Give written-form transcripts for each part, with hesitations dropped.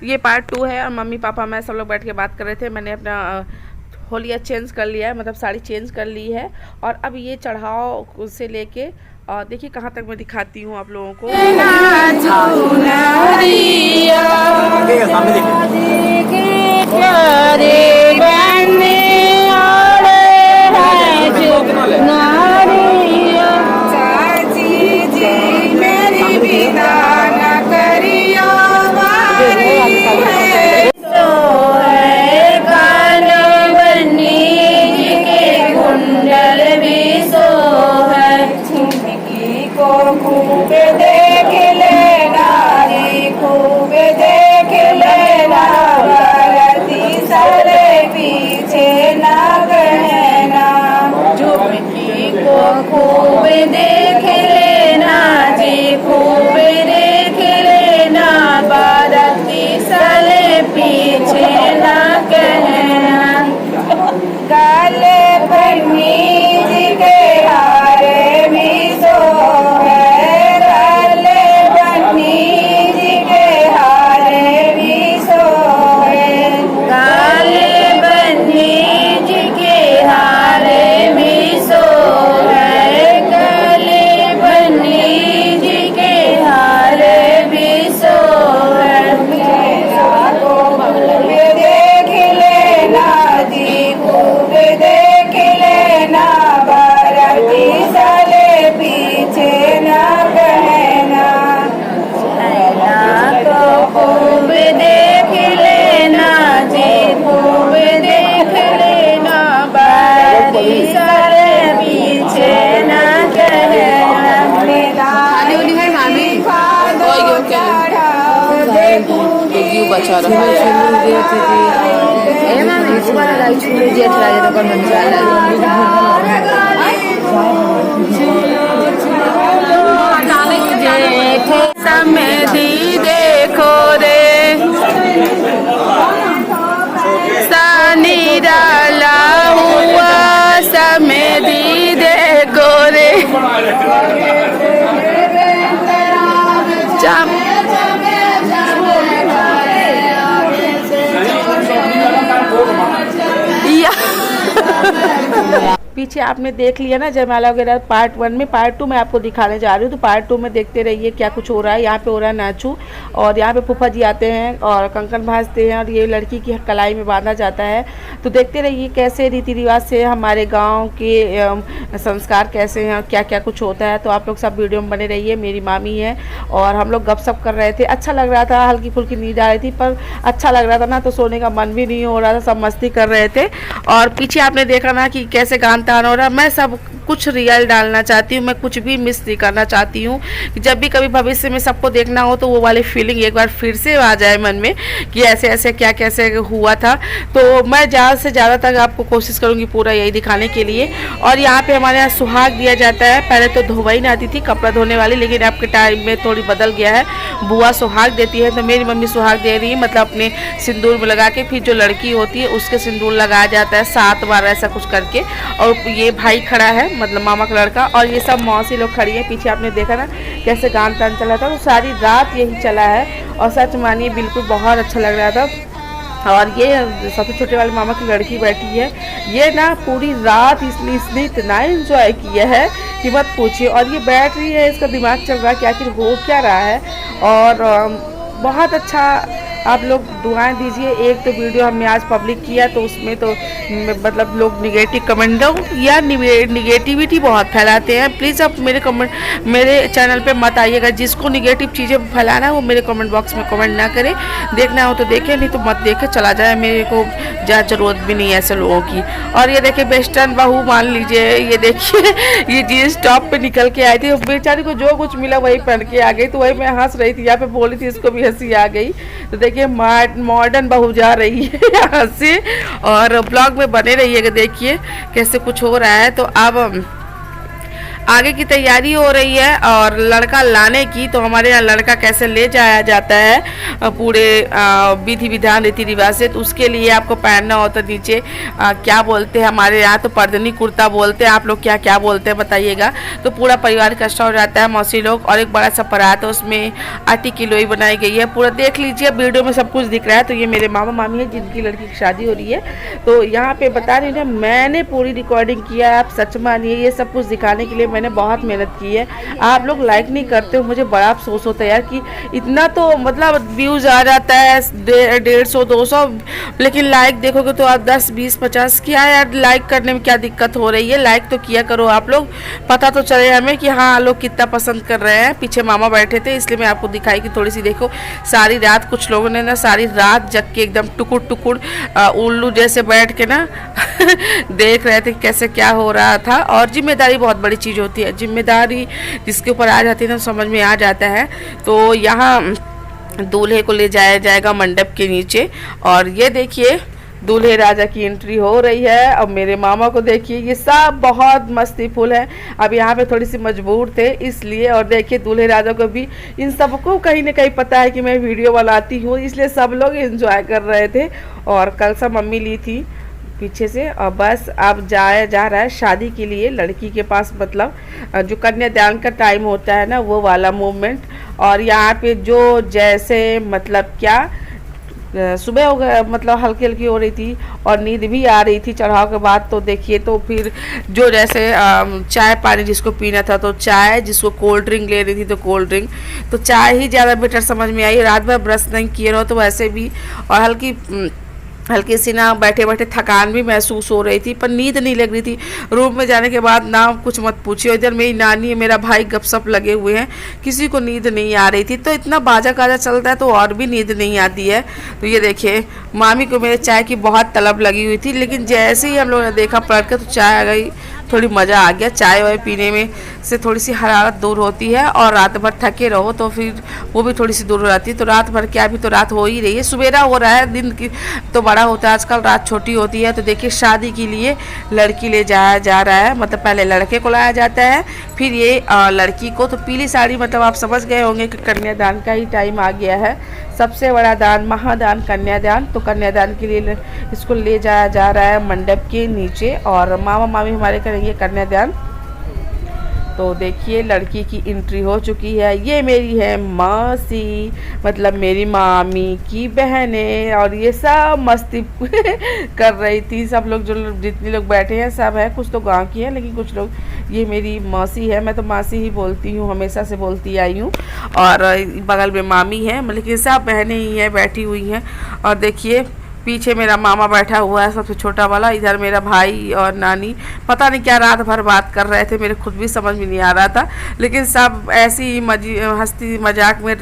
ये पार्ट 2 है। और मम्मी पापा मैं सब लोग बैठ के बात कर रहे थे। मैंने अपना होलिया चेंज कर लिया है, मतलब साड़ी चेंज कर ली है। और अब ये चढ़ाव से लेके और देखिए कहाँ तक मैं दिखाती हूँ आप लोगों को। बचा रहा समधी देखो रे सनी डाला हुआ समधी देखो रे पीछे आपने देख लिया ना जयमाला वगैरह पार्ट 1 में। पार्ट 2 में आपको दिखाने जा रही हूँ, तो पार्ट 2 में देखते रहिए क्या कुछ हो रहा है। यहाँ पे हो रहा है नाचू और यहाँ पे फूफा जी आते हैं और कंकन भाजते हैं और ये लड़की की कलाई में बांधा जाता है। तो देखते रहिए कैसे रीति रिवाज से हमारे गाँव के संस्कार कैसे हैं और क्या क्या कुछ होता है। तो आप लोग सब वीडियो में बने रहिए। मेरी मामी है और हम लोग गपशप कर रहे थे, अच्छा लग रहा था। हल्की फुल्की नींद आ रही थी पर अच्छा लग रहा था ना, तो सोने का मन भी नहीं हो रहा था, सब मस्ती कर रहे थे। और पीछे आपने देखा ना कि कैसे गान तान हो रहा। मैं सब कुछ रियल डालना चाहती हूँ, मैं कुछ भी मिस नहीं करना चाहती हूँ। जब भी कभी भविष्य में सबको देखना हो तो वो वाली फीलिंग एक बार फिर से आ जाए मन में कि ऐसे ऐसे क्या कैसे हुआ था। तो मैं ज़्यादा से ज़्यादा तक आपको कोशिश करूँगी पूरा यही दिखाने के लिए। और यहाँ पे हमारे यहाँ सुहाग दिया जाता है। पहले तो धोवाई ना आती थी कपड़ा धोने वाली, लेकिन अब के टाइम में थोड़ी बदल गया है, बुआ सुहाग देती है। तो मेरी मम्मी सुहाग दे रही है, मतलब अपने सिंदूर में लगा के फिर जो लड़की होती है उसके सिंदूर लगाया जाता है 7 बार ऐसा कुछ करके। और ये भाई खड़ा है, मतलब मामा का लड़का, और ये सब मौसी लोग खड़ी है। पीछे आपने देखा ना कैसे गान तान चला था, तो सारी रात यही चला है। और सच मानिए बिल्कुल बहुत अच्छा लग रहा था। और ये सबसे छोटे वाले मामा की लड़की बैठी है, ये ना पूरी रात इसने इतना एंजॉय किया है कि मत पूछिए। और ये बैठ रही है, इसका दिमाग चल रहा है कि आखिर हो क्या रहा है। और बहुत अच्छा आप लोग दुआएं दीजिए। एक तो वीडियो हमने आज पब्लिक किया तो उसमें तो मतलब लोग निगेटिव कमेंट या निगेटिविटी बहुत फैलाते हैं। प्लीज़ आप मेरे चैनल पे मत आइएगा। जिसको निगेटिव चीज़ें फैलाना है वो मेरे कमेंट बॉक्स में कमेंट ना करे। देखना हो तो देखे, नहीं तो मत देखे, चला जाए। मेरे को ज़्यादा ज़रूरत भी नहीं है ऐसे लोगों की। और ये देखिए वेस्टर्न बहू मान लीजिए, ये देखिए ये जीन्स टॉप पे निकल के आई थी। बेचारी को जो कुछ मिला वही पहन के आ गई। तो वही मैं हंस रही थी, यहाँ पे बोली थी, इसको भी हंसी आ गई। तो देखिए मॉडर्न बहू जा रही है यहाँ से। और ब्लॉग में बने रहिएगा, देखिए कैसे कुछ हो रहा है। तो अब आगे की तैयारी हो रही है और लड़का लाने की। तो हमारे यहाँ लड़का कैसे ले जाया जाता है पूरे विधि विधान रीति रिवाज से, तो उसके लिए आपको पहनना होता है नीचे क्या बोलते हैं, हमारे यहाँ तो पर्दनी कुर्ता बोलते हैं, आप लोग क्या क्या बोलते हैं बताइएगा। तो पूरा परिवार इकट्ठा हो जाता है, मौसी लोग, और एक बड़ा सा परात है, उसमें आटी की लोई बनाई गई है। पूरा देख लीजिए, वीडियो में सब कुछ दिख रहा है। तो ये मेरे मामा मामी है जिनकी लड़की की शादी हो रही है। तो यहाँ पे बता रही हूँ, मैंने पूरी रिकॉर्डिंग किया, आप सच मानिए, ये सब कुछ दिखाने के लिए मैंने बहुत मेहनत की है। आप लोग लाइक नहीं करते हो, मुझे बड़ा अफसोस होता है यार कि इतना तो मतलब व्यूज़ आ जाता है 150 200, लेकिन लाइक देखोगे तो आप 10 20 50, क्या यार लाइक करने में क्या दिक्कत हो रही है। लाइक तो किया करो आप लोग, पता तो चले हमें कि हाँ लोग कितना पसंद कर रहे हैं। पीछे मामा बैठे थे इसलिए मैं आपको दिखाई कि थोड़ी सी देखो। सारी रात कुछ लोगों ने ना सारी रात जग के एकदम टुकुर टुकुर उल्लू जैसे बैठ के ना देख रहे थे कैसे क्या हो रहा था। और जिम्मेदारी बहुत बड़ी चीज़ होती है, जिम्मेदारी जिसके ऊपर आ जाती है ना समझ में आ जाता है। तो यहाँ दूल्हे को ले जाया जाएगा मंडप के नीचे, और ये देखिए दूल्हे राजा की एंट्री हो रही है। अब मेरे मामा को देखिए, ये सब बहुत मस्ती फुल है। अब यहाँ पे थोड़ी सी मजबूर थे इसलिए, और देखिए दूल्हे राजा को भी, इन सबको कहीं ना कहीं पता है कि मैं वीडियो बनाती हूँ, इसलिए सब लोग एंजॉय कर रहे थे। और कल सा मम्मी ली थी पीछे से, और बस अब जाया जा रहा है शादी के लिए लड़की के पास, मतलब जो कन्यादान का टाइम होता है ना वो वाला मूवमेंट। और यहाँ पे जो जैसे मतलब क्या सुबह हो गया, मतलब हल्की हल्की हो रही थी और नींद भी आ रही थी चढ़ाव के बाद। तो देखिए, तो फिर जो जैसे चाय पानी जिसको पीना था तो चाय, जिसको कोल्ड ड्रिंक ले रही थी तो कोल्ड ड्रिंक, तो चाय ही ज़्यादा बेटर समझ में आई। रात भर ब्रश नहीं किए रहो तो वैसे भी, और हल्की सी ना बैठे बैठे थकान भी महसूस हो रही थी, पर नींद नहीं लग रही थी। रूम में जाने के बाद ना कुछ मत पूछिए, इधर मेरी नानी मेरा भाई गपशप लगे हुए हैं, किसी को नींद नहीं आ रही थी। तो इतना बाजा गाजा चलता है तो और भी नींद नहीं आती है। तो ये देखिए, मामी को मेरे चाय की बहुत तलब लगी हुई थी, लेकिन जैसे ही हम लोगों ने देखा पलट कर तो चाय आ गई, थोड़ी मज़ा आ गया। चाय वाय पीने में से थोड़ी सी हरारत दूर होती है, और रात भर थके रहो तो फिर वो भी थोड़ी सी दूर हो जाती है। तो रात भर क्या, अभी तो रात हो ही रही है, सवेरा हो रहा है, दिन की तो बड़ा होता है आजकल, रात छोटी होती है। तो देखिए, शादी के लिए लड़की ले जाया जा रहा है, मतलब पहले लड़के को लाया जाता है, फिर ये लड़की को। तो पीली साड़ी, मतलब आप समझ गए होंगे कि कन्यादान का ही टाइम आ गया है, सबसे बड़ा दान, महादान कन्यादान। तो कन्यादान के लिए इसको ले जाया जा रहा है मंडप के नीचे, और मामा मामी हमारे करेंगे कन्यादान। तो देखिए, लड़की की एंट्री हो चुकी है। ये मेरी है मौसी, मतलब मेरी मामी की बहनें, और ये सब मस्ती कर रही थी। सब लोग जो जितने लोग बैठे हैं सब है, कुछ तो गांव की है लेकिन कुछ लोग, ये मेरी मौसी है, मैं तो मासी ही बोलती हूँ, हमेशा से बोलती आई हूँ। और बगल में मामी है, मतलब कि सब बहनें ही हैं बैठी हुई हैं। और देखिए, पीछे मेरा मामा बैठा हुआ है सबसे छोटा वाला, इधर मेरा भाई और नानी, पता नहीं क्या रात भर बात कर रहे थे, मेरे खुद भी समझ में नहीं आ रहा था। लेकिन सब ऐसी ही हंसी मजाक में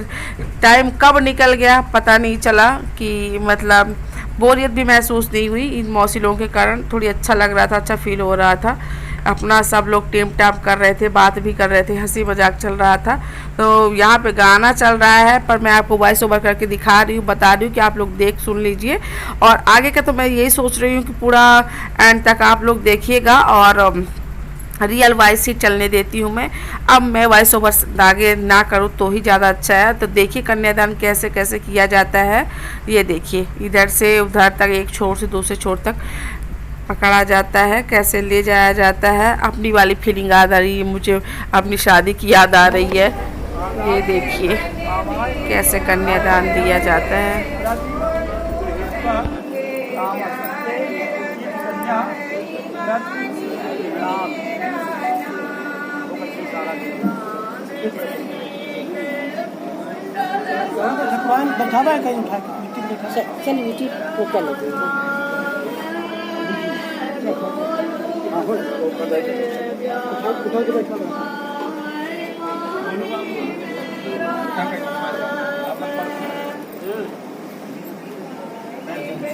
टाइम कब निकल गया पता नहीं चला, कि मतलब बोरियत भी महसूस नहीं हुई इन मौसी लोगों के कारण। थोड़ी अच्छा लग रहा था, अच्छा फील हो रहा था। अपना सब लोग टेम टाप कर रहे थे, बात भी कर रहे थे, हंसी मजाक चल रहा था। तो यहाँ पे गाना चल रहा है, पर मैं आपको वॉइस ओवर करके दिखा रही हूँ, बता रही हूँ कि आप लोग देख सुन लीजिए। और आगे का तो मैं यही सोच रही हूँ कि पूरा एंड तक आप लोग देखिएगा, और रियल वॉइस ही चलने देती हूँ मैं। अब मैं वॉइस ओवर आगे ना करूँ तो ही ज़्यादा अच्छा है। तो देखिए कन्यादान कैसे कैसे किया जाता है। ये देखिए, इधर से उधर तक, एक छोर से दूसरे छोर तक पकड़ा जाता है, कैसे ले जाया जाता है। अपनी वाली फीलिंग याद आ रही है मुझे, अपनी शादी की याद आ रही है। ये देखिए कैसे कन्यादान दिया जाता है।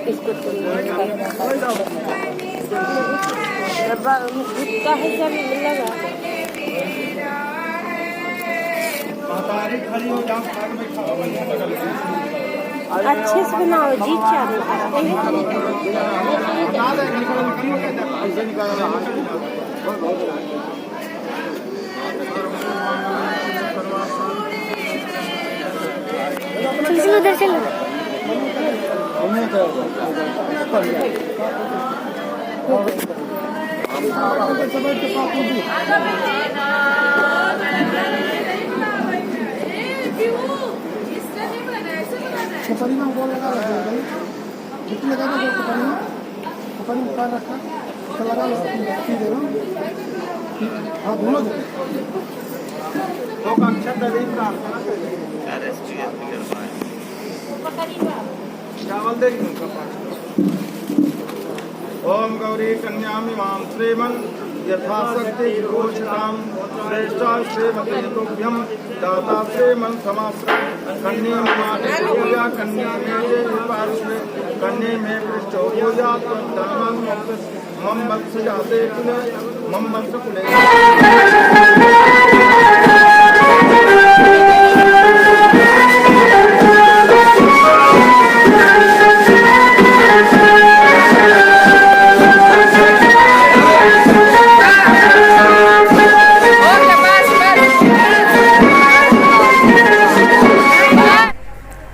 इसको गुटका है सब लगा अच्छे से बनाओ जी, चलो उधर चलो। चावल दे ओम गौरी कन्यामिमां श्रीमन् यथाशक्ति घोषतां श्रेष्ठा श्रीमते तुभ्यं दाता श्रीमन् समाश्रय कन्या कन्या में पार्श्वे कन्या में पृष्ठो पूजा धर्मं मम वत्स जाते कुले मम वत्स कुले।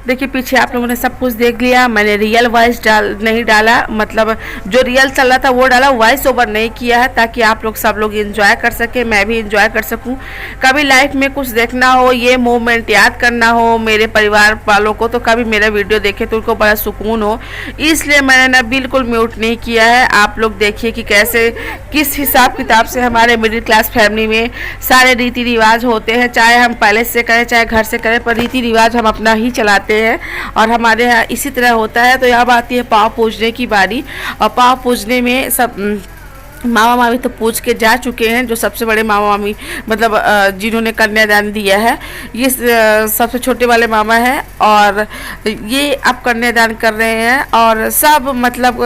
देखिए पीछे आप लोगों ने सब कुछ देख लिया। मैंने रियल वॉइस नहीं डाला, मतलब जो रियल चल रहा था वो डाला, वॉइस ओवर नहीं किया है, ताकि आप लोग सब लोग एंजॉय कर सके, मैं भी एंजॉय कर सकूं। कभी लाइफ में कुछ देखना हो, ये मोमेंट याद करना हो मेरे परिवार वालों को, तो कभी मेरा वीडियो देखे तो उनको बड़ा सुकून हो, इसलिए मैंने ना बिल्कुल म्यूट नहीं किया है। आप लोग देखिए कि कैसे किस हिसाब किताब से हमारे मिडिल क्लास फैमिली में सारे रीति रिवाज होते हैं, चाहे हम पैलेस से करें चाहे घर से करें, पर रीति रिवाज हम अपना ही चलाते हैं और हमारे यहाँ इसी तरह होता है। तो अब आती है पाँव पूजने की बारी, और पाँव पूजने में सब मामा मामी तो पूछ के जा चुके हैं, जो सबसे बड़े मामा मामी मतलब जिन्होंने कन्यादान दिया है, ये सबसे छोटे वाले मामा हैं और ये अब कन्यादान कर रहे हैं। और सब मतलब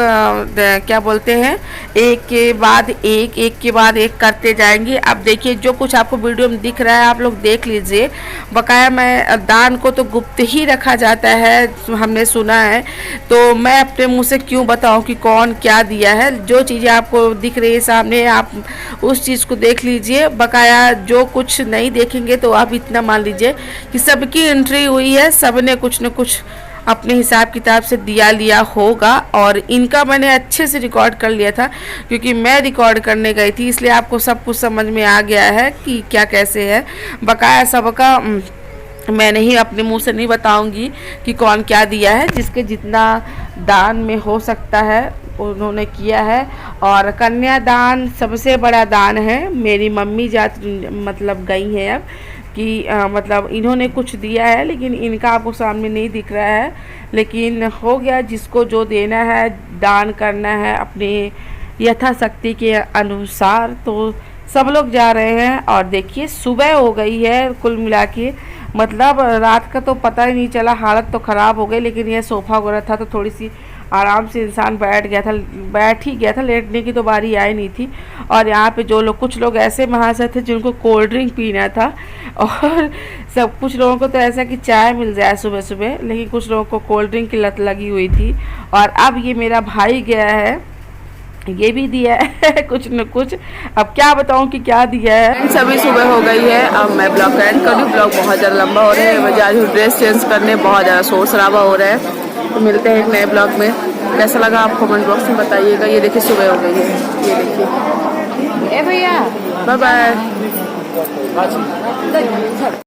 क्या बोलते हैं, एक के बाद एक करते जाएंगे। अब देखिए जो कुछ आपको वीडियो में दिख रहा है आप लोग देख लीजिए। बकाया मैं दान को तो गुप्त ही रखा जाता है, हमने सुना है, तो मैं अपने मुँह से क्यों बताऊँ कि कौन क्या दिया है। जो चीज़ें आपको दिख रही है सामने आप उस चीज़ को देख लीजिए। बकाया जो कुछ नहीं देखेंगे तो आप इतना मान लीजिए कि सबकी एंट्री हुई है, सबने कुछ न कुछ अपने हिसाब किताब से दिया लिया होगा। और इनका मैंने अच्छे से रिकॉर्ड कर लिया था क्योंकि मैं रिकॉर्ड करने गई थी, इसलिए आपको सब कुछ समझ में आ गया है कि क्या कैसे है। बकाया सबका मैंने ही अपने मुंह से नहीं बताऊंगी कि कौन क्या दिया है, जिसके जितना दान में हो सकता है उन्होंने किया है। और कन्यादान सबसे बड़ा दान है। मेरी मम्मी मतलब गई हैं अब कि मतलब इन्होंने कुछ दिया है, लेकिन इनका आपको सामने नहीं दिख रहा है, लेकिन हो गया। जिसको जो देना है दान करना है अपने यथाशक्ति के अनुसार, तो सब लोग जा रहे हैं। और देखिए सुबह हो गई है कुल मिला के, मतलब रात का तो पता ही नहीं चला, हालत तो ख़राब हो गई। लेकिन यह सोफ़ा वगैरह था तो थोड़ी सी आराम से इंसान बैठ ही गया था, लेटने की तो बारी आई नहीं थी। और यहाँ पे जो लोग, कुछ लोग ऐसे महाशय थे जिनको कोल्ड ड्रिंक पीना था, और सब कुछ लोगों को तो ऐसा कि चाय मिल जाए सुबह सुबह, लेकिन कुछ लोगों को कोल्ड ड्रिंक की लत लगी हुई थी। और अब ये मेरा भाई गया है, ये भी दिया है कुछ न कुछ, अब क्या बताऊं कि क्या दिया है। सभी सुबह हो गई है, अब मैं ब्लॉग एंड करूँ। ब्लॉग बहुत ज़्यादा लंबा हो रहा है, मैं जा रही हूँ ड्रेस चेंज करने, बहुत ज़्यादा शोर शराबा हो रहा है। तो मिलते हैं एक नए ब्लॉग में। कैसा लगा आप कमेंट बॉक्स में बताइएगा। ये देखिए सुबह हो गई है, ये देखिए। ए भैया बाय बाय।